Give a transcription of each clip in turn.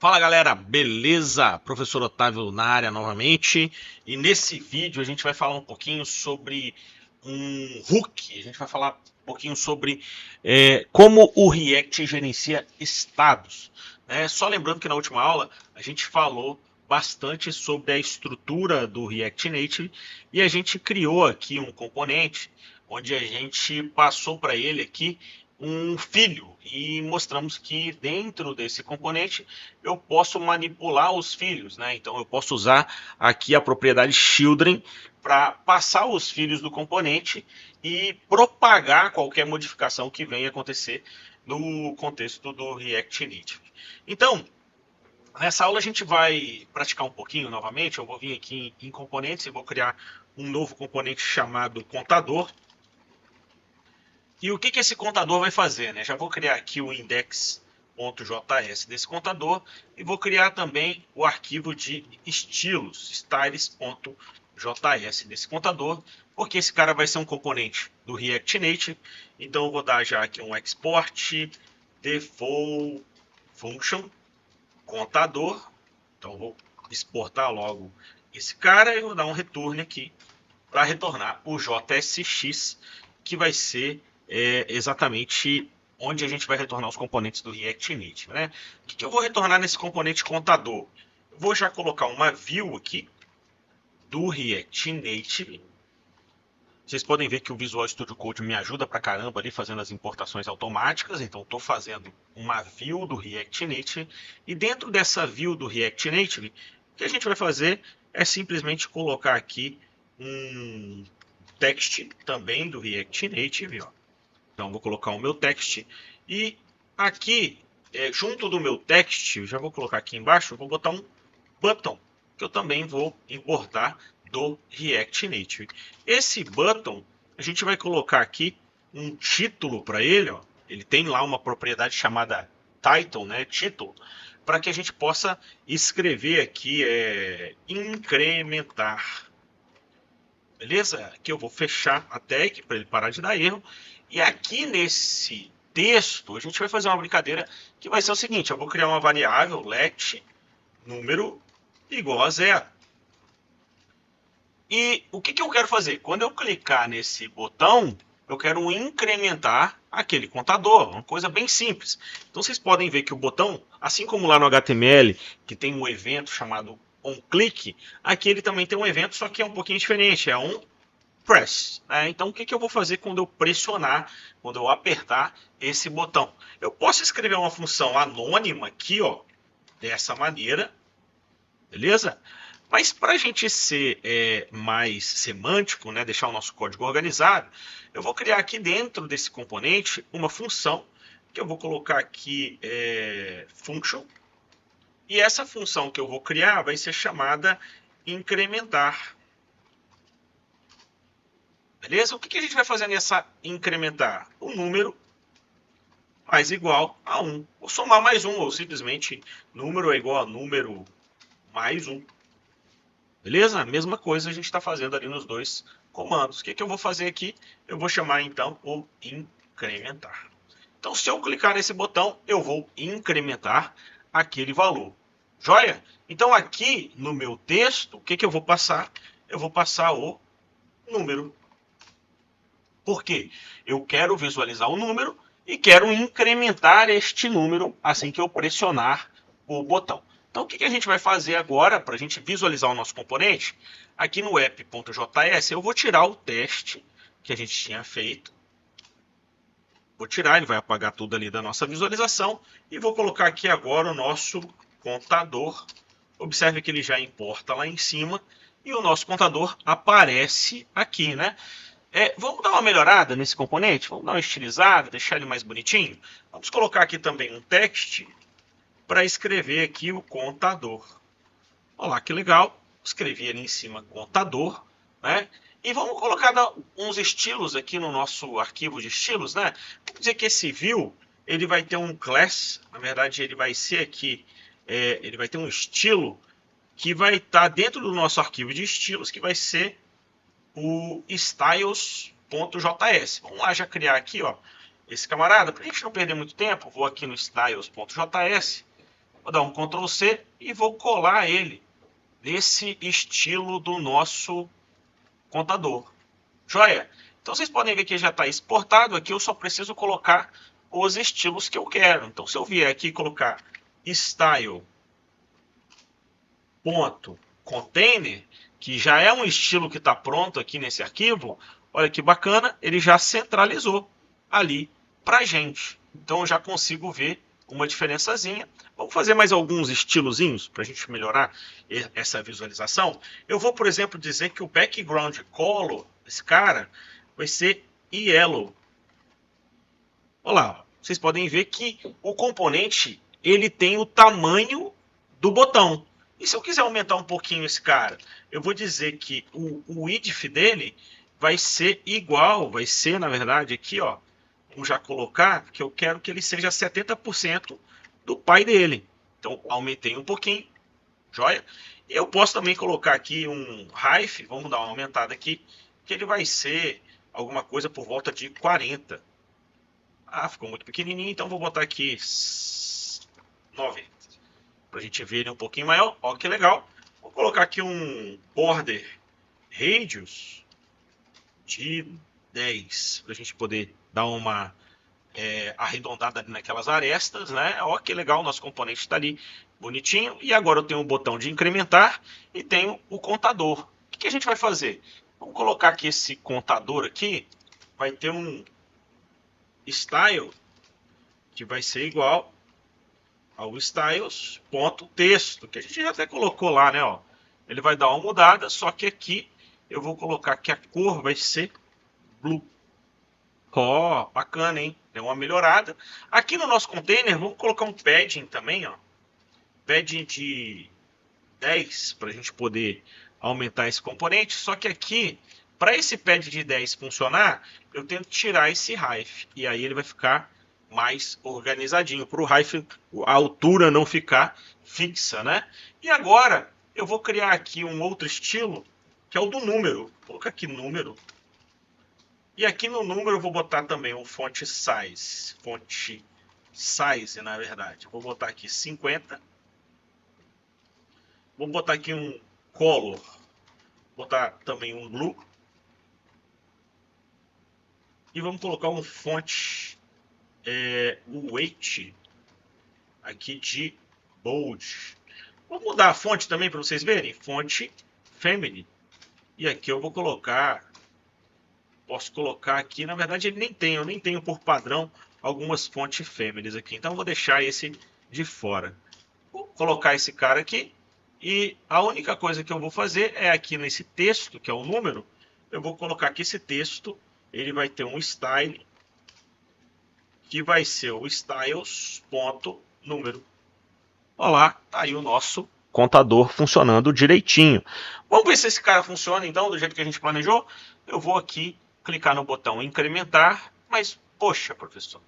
Fala galera, beleza? Professor Otávio na área novamente. E nesse vídeo a gente vai falar um pouquinho sobre um hook. A gente vai falar um pouquinho sobre como o React gerencia estados. Só lembrando que na última aula a gente falou bastante sobre a estrutura do React Native e a gente criou aqui um componente onde a gente passou para ele aqui um filho e mostramos que dentro desse componente eu posso manipular os filhos, né? Então eu posso usar aqui a propriedade children para passar os filhos do componente e propagar qualquer modificação que venha acontecer no contexto do React Native. Então, nessa aula a gente vai praticar um pouquinho novamente. Eu vou vir aqui em componentes e vou criar um novo componente chamado contador. E o que esse contador vai fazer? Já vou criar aqui o index.js desse contador e vou criar também o arquivo de estilos, styles.js desse contador, porque esse cara vai ser um componente do React Native. Então eu vou dar já aqui um export default function contador. Então eu vou exportar logo esse cara e vou dar um return aqui para retornar o JSX, que vai ser exatamente onde a gente vai retornar os componentes do React Native. O que eu vou retornar nesse componente contador? Eu vou já colocar uma view aqui do React Native. Vocês podem ver que o Visual Studio Code me ajuda pra caramba ali fazendo as importações automáticas. Então estou fazendo uma view do React Native. E dentro dessa view do React Native, o que a gente vai fazer é simplesmente colocar aqui um text também do React Native. Então vou colocar o meu text e aqui junto do meu text, já vou colocar aqui embaixo, vou botar um button que eu também vou importar do React Native. Esse button a gente vai colocar aqui um título para ele, ele tem lá uma propriedade chamada title, título, para que a gente possa escrever aqui incrementar. Beleza? Aqui eu vou fechar a tag para ele parar de dar erro. E aqui nesse texto a gente vai fazer uma brincadeira que vai ser o seguinte: eu vou criar uma variável let número igual a 0. E o que eu quero fazer? Quando eu clicar nesse botão, eu quero incrementar aquele contador, uma coisa bem simples. Então vocês podem ver que o botão, assim como lá no HTML, que tem um evento chamado onClick, aqui ele também tem um evento, só que é um pouquinho diferente, é um press. Então o que eu vou fazer quando eu pressionar, quando eu apertar esse botão? Eu posso escrever uma função anônima aqui, dessa maneira, beleza? Mas para a gente ser mais semântico, deixar o nosso código organizado, eu vou criar aqui dentro desse componente uma função que eu vou colocar aqui function. E essa função que eu vou criar vai ser chamada incrementar. Beleza? O que a gente vai fazer nessa incrementar? O número mais igual a 1. Ou somar mais 1, ou simplesmente número é igual a número mais 1. Beleza? A mesma coisa a gente está fazendo ali nos dois comandos. O que eu vou fazer aqui? Eu vou chamar então o incrementar. Então, se eu clicar nesse botão, eu vou incrementar aquele valor. Joia? Então, aqui no meu texto, o que eu vou passar? Eu vou passar o número. Por quê? Eu quero visualizar o número e quero incrementar este número assim que eu pressionar o botão. Então, o que a gente vai fazer agora para a gente visualizar o nosso componente? Aqui no app.js, eu vou tirar o teste que a gente tinha feito. Vou tirar, ele vai apagar tudo ali da nossa visualização. E vou colocar aqui agora o nosso contador. Observe que ele já importa lá em cima. E o nosso contador aparece aqui, vamos dar uma melhorada nesse componente? Vamos dar uma estilizada, deixar ele mais bonitinho? Vamos colocar aqui também um text para escrever aqui o contador. Olha lá que legal. Escrevi ali em cima contador, E vamos colocar uns estilos aqui no nosso arquivo de estilos, Vamos dizer que esse view, ele vai ter um class, na verdade ele vai ser aqui, ele vai ter um estilo que vai estar dentro do nosso arquivo de estilos, que vai ser o styles.js. Vamos lá já criar aqui, esse camarada. Para a gente não perder muito tempo, vou aqui no styles.js Vou dar um Ctrl C e vou colar ele nesse estilo do nosso contador. Joia? Então vocês podem ver que já está exportado aqui, eu só preciso colocar os estilos que eu quero. Então se eu vier aqui e colocar style.container, que já é um estilo que está pronto aqui nesse arquivo, olha que bacana, ele já centralizou ali para a gente. Então eu já consigo ver uma diferençazinha. Vamos fazer mais alguns estilozinhos para a gente melhorar essa visualização. Eu vou, por exemplo, dizer que o background color desse cara vai ser yellow. Olha lá, vocês podem ver que o componente ele tem o tamanho do botão. E se eu quiser aumentar um pouquinho esse cara, eu vou dizer que o width dele vai ser igual, vai ser na verdade aqui, ó, vamos já colocar que eu quero que ele seja 70% do pai dele. Então aumentei um pouquinho, joia? E eu posso também colocar aqui um height, vamos dar uma aumentada aqui, que ele vai ser alguma coisa por volta de 40. Ah, ficou muito pequenininho, então vou botar aqui 90. Para a gente ver ele um pouquinho maior. Ó, que legal. Vou colocar aqui um border radius de 10. Para a gente poder dar uma arredondada ali naquelas arestas, né? Ó, que legal. Nosso componente está ali bonitinho. E agora eu tenho um botão de incrementar e tenho o contador. O que a gente vai fazer? Vamos colocar aqui esse contador aqui. Vai ter um style que vai ser igual ao styles.texto, que a gente já até colocou lá, né? Ó. Ele vai dar uma mudada, só que aqui eu vou colocar que a cor vai ser blue. Ó, bacana, hein? Deu uma melhorada. Aqui no nosso container, vamos colocar um padding também, ó. Padding de 10, para a gente poder aumentar esse componente. Só que aqui, para esse padding de 10 funcionar, eu tenho que tirar esse height. E aí ele vai ficar mais organizadinho, para o height, a altura não ficar fixa, né? E agora eu vou criar aqui um outro estilo, que é o do número. Vou colocar aqui número. E aqui no número eu vou botar também o font size. Font size, na verdade. Vou botar aqui 50. Vou botar aqui um color. Vou botar também um blue. E vamos colocar um font o weight aqui de bold. Vou mudar a fonte também para vocês verem. Fonte family. E aqui eu vou colocar, posso colocar aqui, na verdade ele nem tem, eu nem tenho por padrão algumas fontes families aqui. Então eu vou deixar esse de fora. Vou colocar esse cara aqui. E a única coisa que eu vou fazer é aqui nesse texto, que é o número, eu vou colocar aqui esse texto, ele vai ter um style, que vai ser o styles.número. Olha lá, tá aí o nosso contador funcionando direitinho. Vamos ver se esse cara funciona então, do jeito que a gente planejou. Eu vou aqui clicar no botão incrementar, mas, poxa, professor,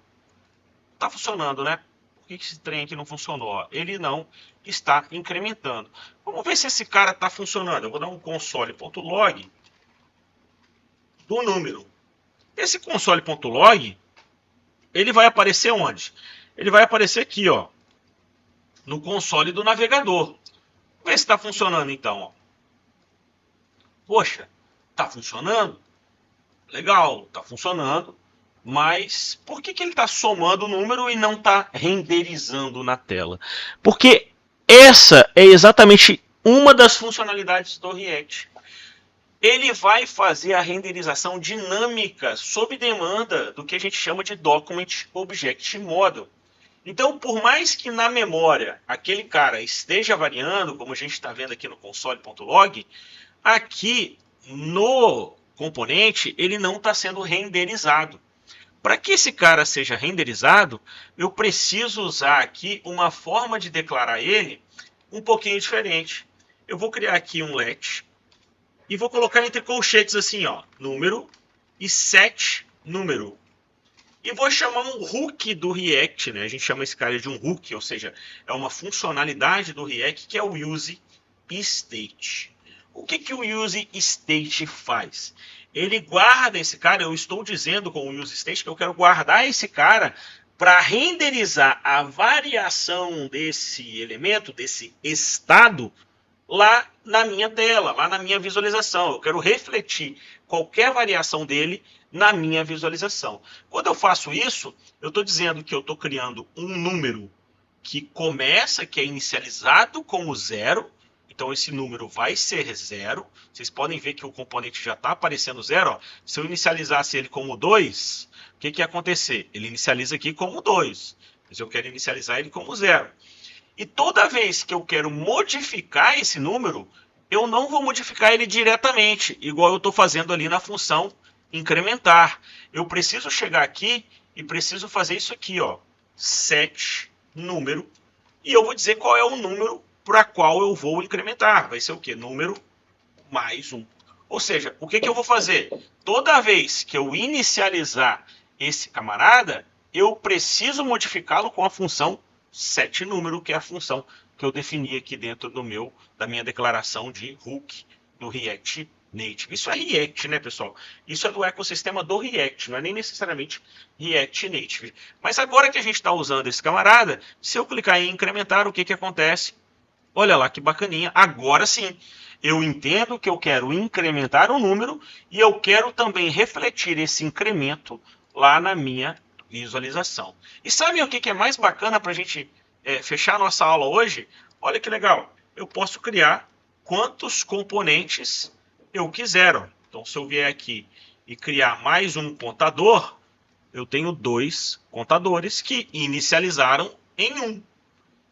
tá funcionando, né? Por que esse trem aqui não funcionou? Ó, ele não está incrementando. Vamos ver se esse cara está funcionando. Eu vou dar um console.log do número. Esse console.log, ele vai aparecer onde? Ele vai aparecer aqui, ó, no console do navegador. Vamos ver se está funcionando então. Ó. Poxa, está funcionando? Legal, está funcionando. Mas por que ele está somando o número e não está renderizando na tela? Porque essa é exatamente uma das funcionalidades do React. Ele vai fazer a renderização dinâmica sob demanda do que a gente chama de Document Object Model. Então, por mais que na memória aquele cara esteja variando, como a gente está vendo aqui no console.log, aqui no componente ele não está sendo renderizado. Para que esse cara seja renderizado, eu preciso usar aqui uma forma de declarar ele um pouquinho diferente. Eu vou criar aqui um let e vou colocar entre colchetes assim, ó, número e set número. E vou chamar um hook do React, né? A gente chama esse cara de um hook, ou seja, é uma funcionalidade do React que é o useState. O que o useState faz? Ele guarda esse cara, eu estou dizendo com o useState que eu quero guardar esse cara para renderizar a variação desse elemento, desse estado, lá na minha tela, lá na minha visualização. Eu quero refletir qualquer variação dele na minha visualização. Quando eu faço isso, eu estou dizendo que eu estou criando um número que começa, que é inicializado como 0. Então esse número vai ser 0. Vocês podem ver que o componente já está aparecendo 0. Ó. Se eu inicializasse ele como 2, o que ia acontecer? Ele inicializa aqui como 2. Mas eu quero inicializar ele como 0. E toda vez que eu quero modificar esse número, eu não vou modificar ele diretamente, igual eu estou fazendo ali na função incrementar. Eu preciso chegar aqui e preciso fazer isso aqui, ó, set número, e eu vou dizer qual é o número para qual eu vou incrementar. Vai ser o quê? Número mais 1. Ou seja, o que eu vou fazer? Toda vez que eu inicializar esse camarada, eu preciso modificá-lo com a função setNúmero, que é a função que eu defini aqui dentro da minha declaração de hook do React Native. Isso é React, né, pessoal? Isso é do ecossistema do React, não é nem necessariamente React Native. Mas agora que a gente está usando esse camarada, se eu clicar em incrementar, o que acontece? Olha lá que bacaninha. Agora sim, eu entendo que eu quero incrementar um número e eu quero também refletir esse incremento lá na minha visualização. E sabem o que é mais bacana para a gente fechar nossa aula hoje? Olha que legal. Eu posso criar quantos componentes eu quiser. Ó. Então, se eu vier aqui e criar mais um contador, eu tenho 2 contadores que inicializaram em 1.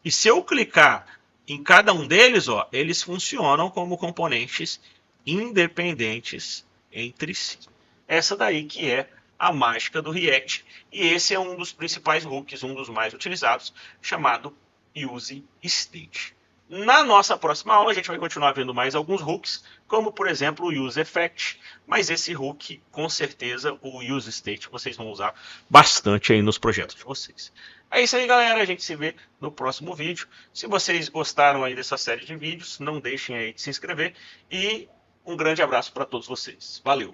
E se eu clicar em cada um deles, ó, eles funcionam como componentes independentes entre si. Essa daí que é a mágica do React. E esse é um dos principais hooks, um dos mais utilizados, chamado UseState. Na nossa próxima aula, a gente vai continuar vendo mais alguns hooks, como, por exemplo, o UseEffect. Mas esse hook, com certeza, o UseState, vocês vão usar bastante aí nos projetos de vocês. É isso aí, galera. A gente se vê no próximo vídeo. Se vocês gostaram aí dessa série de vídeos, não deixem aí de se inscrever. E um grande abraço para todos vocês. Valeu!